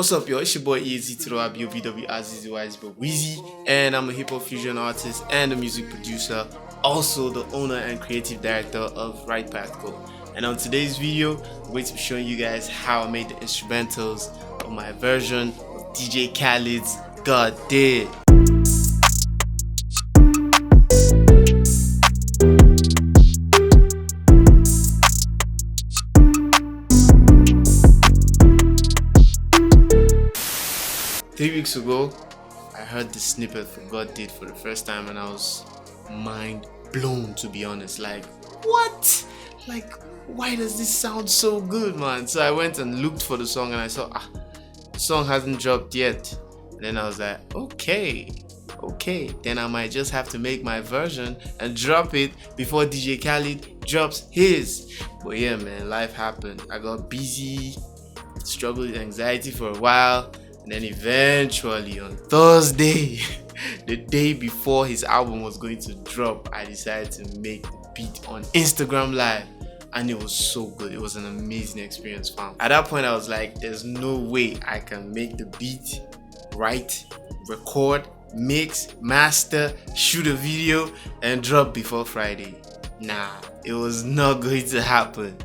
What's up, yo? It's your boy Eazy to the WVW Bob Wizzy, and I'm a hip hop fusion artist and a music producer, also the owner and creative director of Right Path Go. And on today's video, I'm going to be showing you guys how I made the instrumentals of my version of DJ Khaled's God Did. 3 weeks ago, I heard the snippet for God Did for the first time and I was mind blown, to be honest. Like, what? Like, why does this sound so good, man? So I went and looked for the song and I saw, the song hasn't dropped yet. And then I was like, okay, then I might just have to make my version and drop it before DJ Khaled drops his. But yeah, man, life happened. I got busy, struggled with anxiety for a while. And then eventually on Thursday, the day before his album was going to drop, I decided to make the beat on Instagram Live. And it was so good. It was an amazing experience, fam. At that point, I was like, there's no way I can make the beat, write, record, mix, master, shoot a video, and drop before Friday. Nah, it was not going to happen.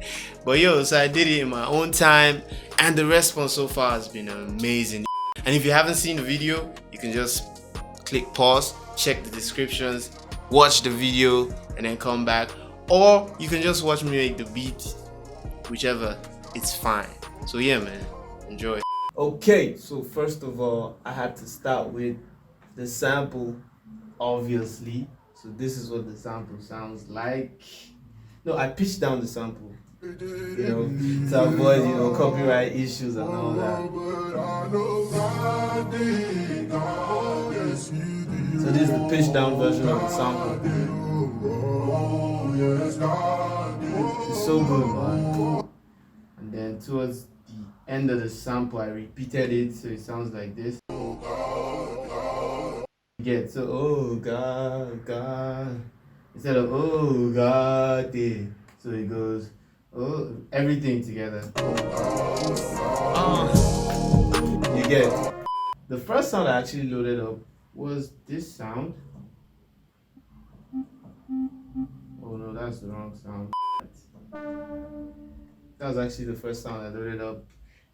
But yo, so I did it in my own time, and the response so far has been amazing. And if you haven't seen the video, you can just click pause, check the descriptions, watch the video, and then come back. Or you can just watch me make the beat, whichever, it's fine. So yeah, man, enjoy. Okay, so first of all, I had to start with the sample, obviously. So this is what the sample sounds like. No, I pitched down the sample, to avoid, copyright issues and all that. So this is the pitched down version of the sample. It's so good, man. And then towards the end of the sample, I repeated it, so it sounds like this. So oh God, instead of oh God did, so it goes everything together. You get the first sound I actually loaded up was this sound. Oh no, that's the wrong sound. That was actually the first sound I loaded up.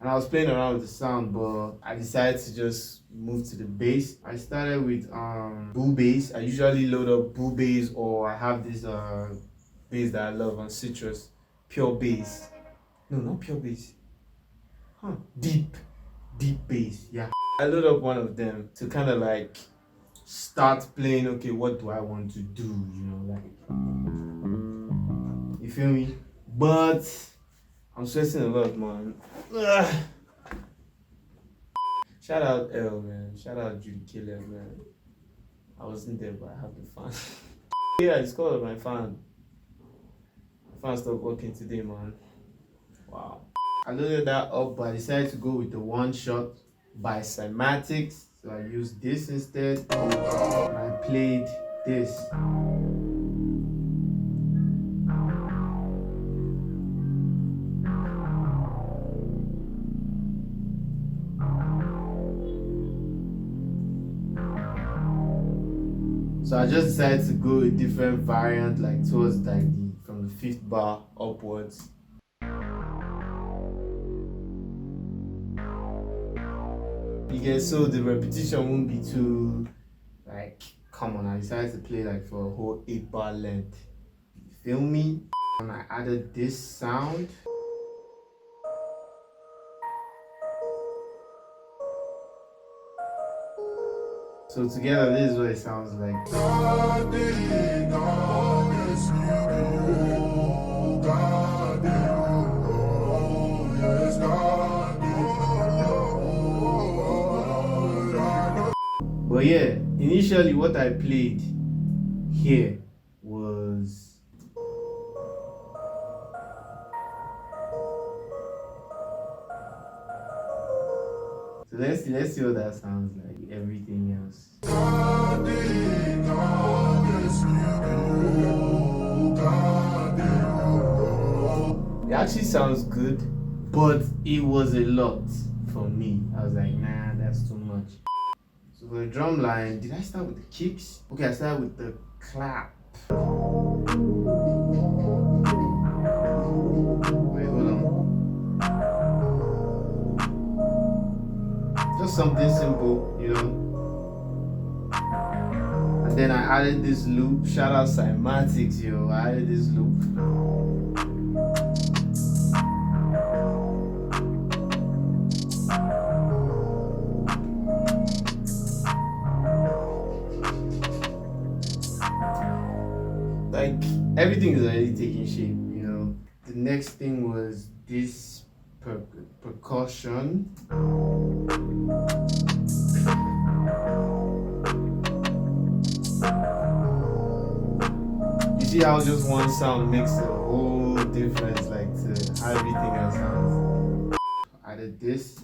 And I was playing around with the sound, but I decided to just move to the bass. I started with Boo Bass. I usually load up Boo Bass, or I have this bass that I love on Citrus, Pure Bass. No, not Pure Bass. Deep Bass. Yeah. I load up one of them to kind of like start playing. Okay, what do I want to do? You feel me? But I'm stressing a lot, man. Ugh. Shout out L, man. Shout out DJ Khaled, man. I wasn't there, but I have the fan. Yeah, it's called my fan. My fan stopped working today, man. Wow. I loaded that up, but I decided to go with the one shot by Cymatics. So I used this instead. And I played this. So I just decided to go a different variant, like towards like from the 5th bar upwards. You get, so the repetition won't be too like common. I decided to play like for a whole 8 bar length. You feel me? And I added this sound. So together, this is what it sounds like. But yeah, initially what I played here was so let's see what that sounds like. Everything else. It actually sounds good, but it was a lot for on me. I was like, nah, that's too much. So for the drum line, did I start with the kicks? Okay, I started with the clap. Wait, hold on. Just something simple, you know. And then I added this loop. Shout out Cymatics, yo. I added this loop. Like, everything is already taking shape, you know. The next thing was this percussion. You see how just one sound makes a whole difference, like to how everything else sounds. I added this.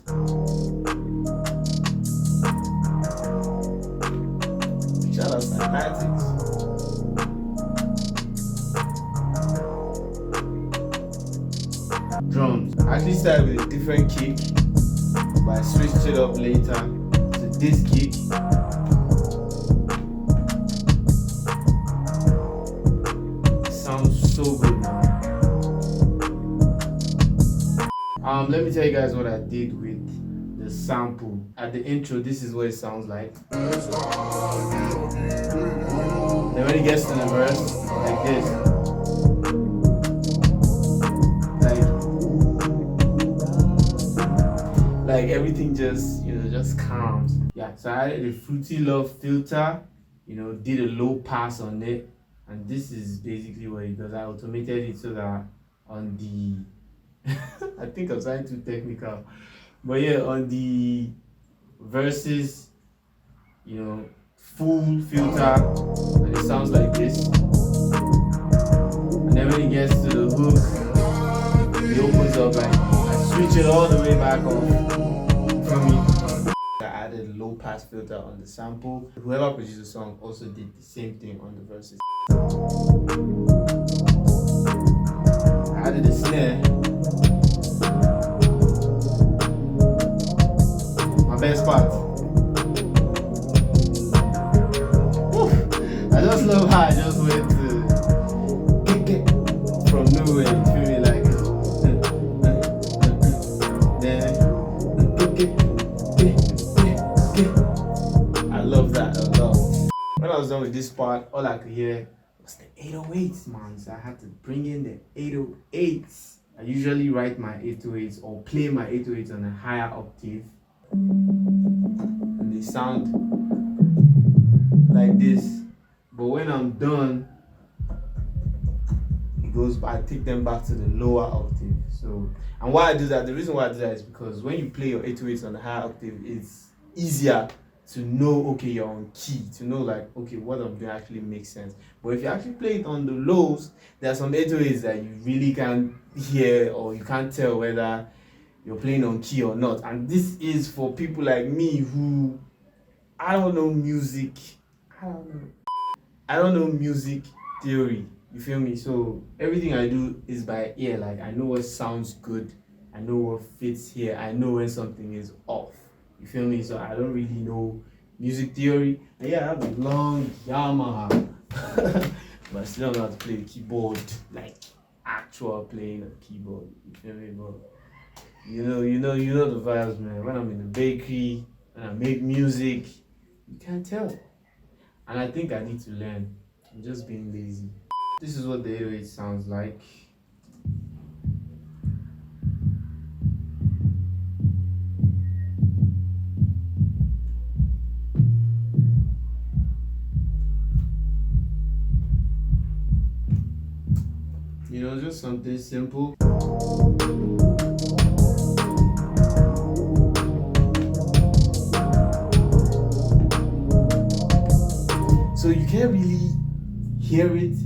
Shout out Cymatics. Drums. I actually started with a different kick, but I switched it up later to this kick. It sounds so good now. Let me tell you guys what I did with the sample. At the intro, this is what it sounds like. Then when it gets to the verse, like this. Like everything just, you know, just calms. Yeah, so I added a Fruity Love filter, you know, did a low pass on it. And this is basically what it does. I automated it so that on the, I think I'm sounding too technical. But yeah, on the verses, you know, full filter, and it sounds like this. And then when it gets to the hook, it opens up like, I switch it all the way back on. For me, I added a low pass filter on the sample. Whoever produced the song also did the same thing on the verses. I added a snare. My best part. Woo. I just love how I just went to from nowhere. You feel me, like I love that a lot. When I was done with this part, all I could hear was the 808s, man. So I had to bring in the 808s. I usually write my 808s or play my 808s on a higher octave. And they sound like this. But when I'm done, it goes back, I take them back to the lower octave. So, and why I do that, the reason why I do that is because when you play your 808s on a higher octave, it's easier to know, okay, you're on key, to know like, okay, what I'm doing actually makes sense. But if you actually play it on the lows, there are some 808s that you really can't hear or you can't tell whether you're playing on key or not. And this is for people like me who, I don't know music theory, you feel me? So everything I do is by ear. Like I know what sounds good, I know what fits here, I know when something is off. You feel me? So I don't really know music theory. And yeah, I have a long Yamaha, but I still don't know how to play the keyboard, like actual playing a keyboard. You feel me? But you know the vibes, man. When I'm in the bakery, when I make music, you can't tell. And I think I need to learn. I'm just being lazy. This is what the 808 sounds like. You know, just something simple. So you can't really hear it,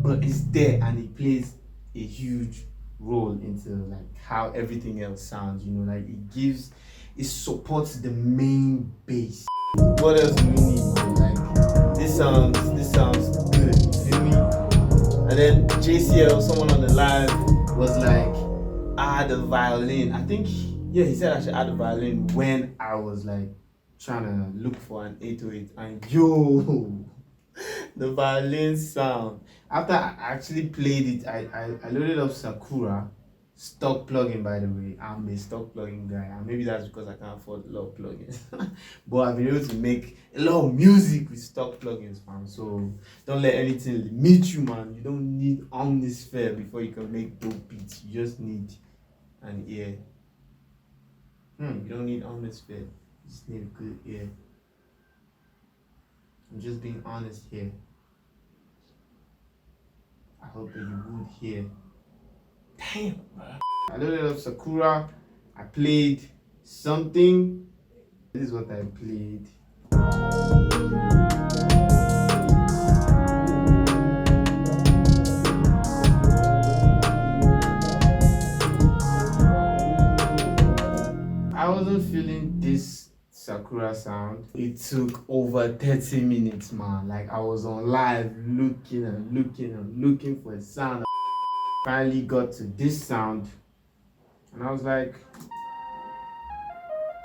but it's there and it plays a huge role into like how everything else sounds, you know, like it supports the main bass. What else do we need, man? Like this sounds good, you feel me? And then JCL, someone on the live was like, the violin. I think Yeah, he said I should add a violin when I was like trying to look for an 808, and yo, the violin sound. After I actually played it, I loaded up Sakura, stock plugin by the way. I'm a stock plugin guy, and maybe that's because I can't afford a lot of plugins. But I've been able to make a lot of music with stock plugins, man. So don't let anything limit you, man. You don't need Omnisphere before you can make dope beats. You just need an ear. You don't need Omnisphere. You just need a good ear. I'm just being honest here. I hope that you would hear. Damn, bro. I loaded up Sakura. I played something. This is what I played. I wasn't feeling this Sakura sound. It took over 30 minutes, man. Like I was on live looking and looking and looking for a sound. Finally got to this sound, and I was like,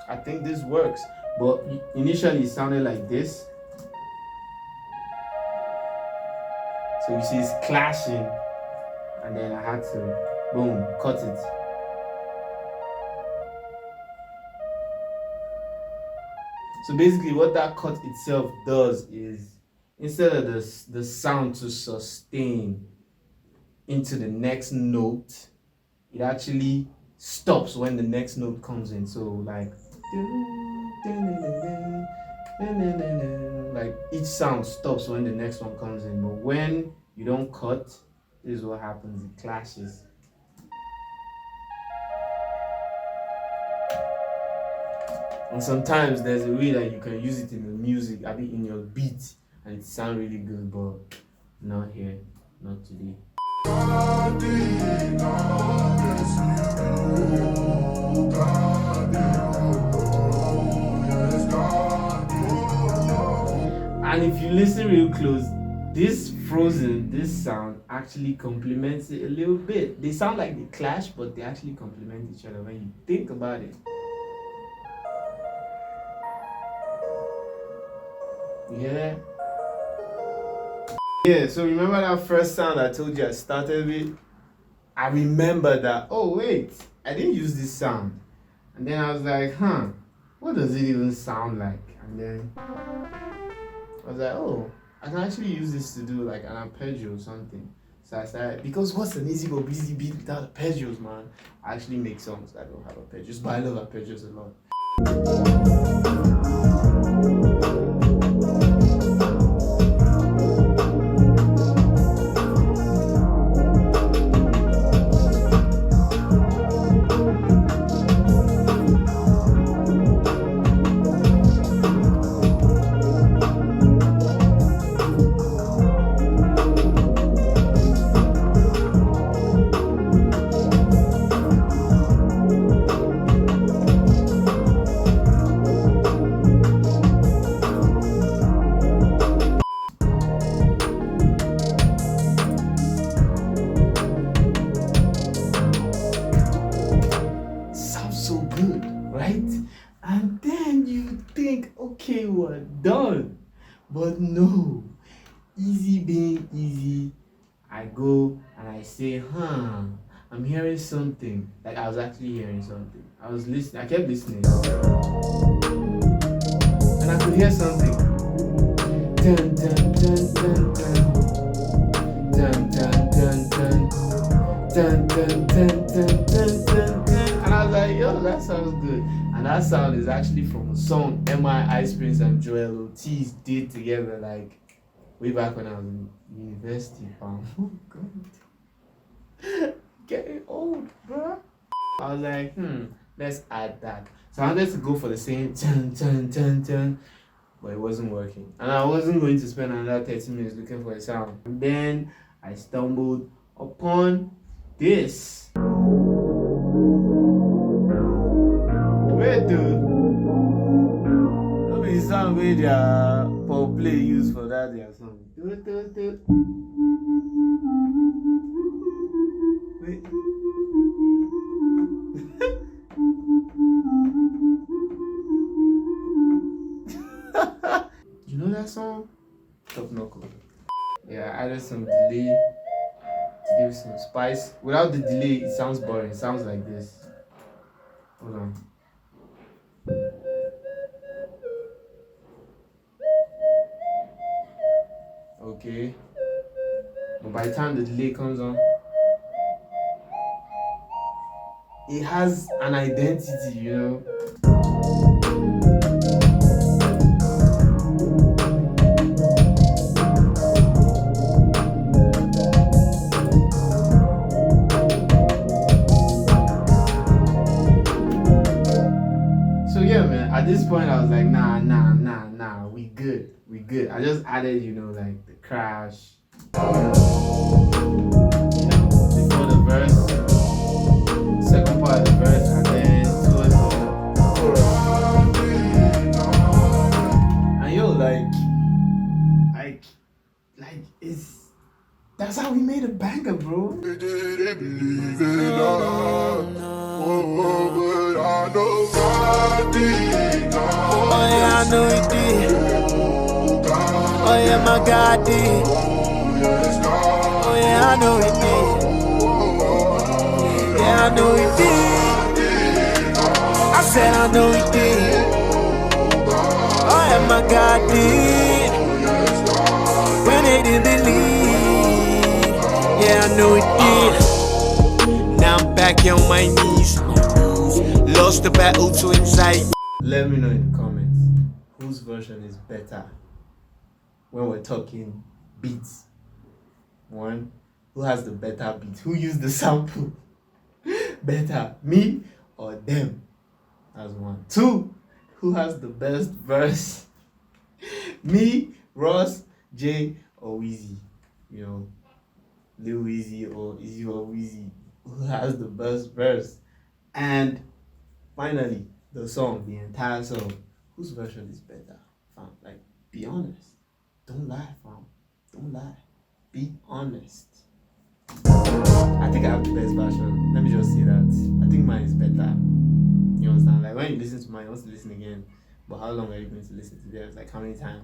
I think this works. But initially it sounded like this. So you see it's clashing, and then I had to boom, cut it. So basically what that cut itself does is, instead of the sound to sustain into the next note, it actually stops when the next note comes in. So like each sound stops when the next one comes in. But when you don't cut, this is what happens, it clashes. And sometimes there's a way that you can use it in the music, I mean in your beat, and it sounds really good, but not here, not today. And if you listen real close, this sound actually complements it a little bit. They sound like they clash, but they actually complement each other when you think about it. Yeah. Yeah, so remember that first sound I told you I started with? I remember that, oh wait, I didn't use this sound. And then I was like, what does it even sound like? And then I was like, oh, I can actually use this to do like an arpeggio or something. So I started, because what's an Eazy Bob Wizzy beat without arpeggios, man? I actually make songs that don't have arpeggios, but I love arpeggios a lot. And then you think, okay, we're done. But no, Eazy being Eazy, I go and I say, I'm hearing something. Like I was actually hearing something. I was listening, I kept listening. And I could hear something. Dun dun dun dun dun. Dun dun dun dun. Dun dun dun dun dun dun dun. And I was like, yo, that sounds good. And that sound is actually from a song M.I. Ice Prince and Joel Ortiz did together, like way back when I was in university. Oh god. Getting old, bro. I was like, let's add that. So I wanted to go for the same dun dun dun dun, but it wasn't working. And I wasn't going to spend another 30 minutes looking for a sound. And then I stumbled upon this. Wait, dude. That be the sound where their for play use for that their song. Wait. that song? Top Knuckle. Yeah, I added some delay to give some spice. Without the delay, it sounds boring. It sounds like this. Hold on. Okay. But by the time the delay comes on, it has an identity, you know. So yeah, man, at this point I was like, nah, we good. I just added, you know, like the crash, before the verse, second part of the verse, and then towards the and yo, like it's that's how we made a banger, bro. They didn't believe in us. But I know God did. Oh yeah, I know he did. Oh yeah, my God did. Oh yeah, I know he did. Yeah, I know he did. I said I know he did. Oh yeah, my God did. When they didn't believe. Yeah, I know he did. Now I'm back on my knees. Lost the battle to anxiety. Let me know in the comments whose version is better when we're talking beats. One, who has the better beat? Who used the sample better, me or them? That's one. Two, who has the best verse? Me, Ross, Jay, or Eazy? You know, Lil Eazy or Eazy or Wizzy. Who has the best verse? And finally, the song, the entire song. Whose version is better, fam? Like, be honest. Don't lie, fam. Don't lie. Be honest. I think I have the best version. Let me just say that. I think mine is better. You understand? Like, when you listen to mine, you want to listen again. But how long are you going to listen to theirs? Like, how many times?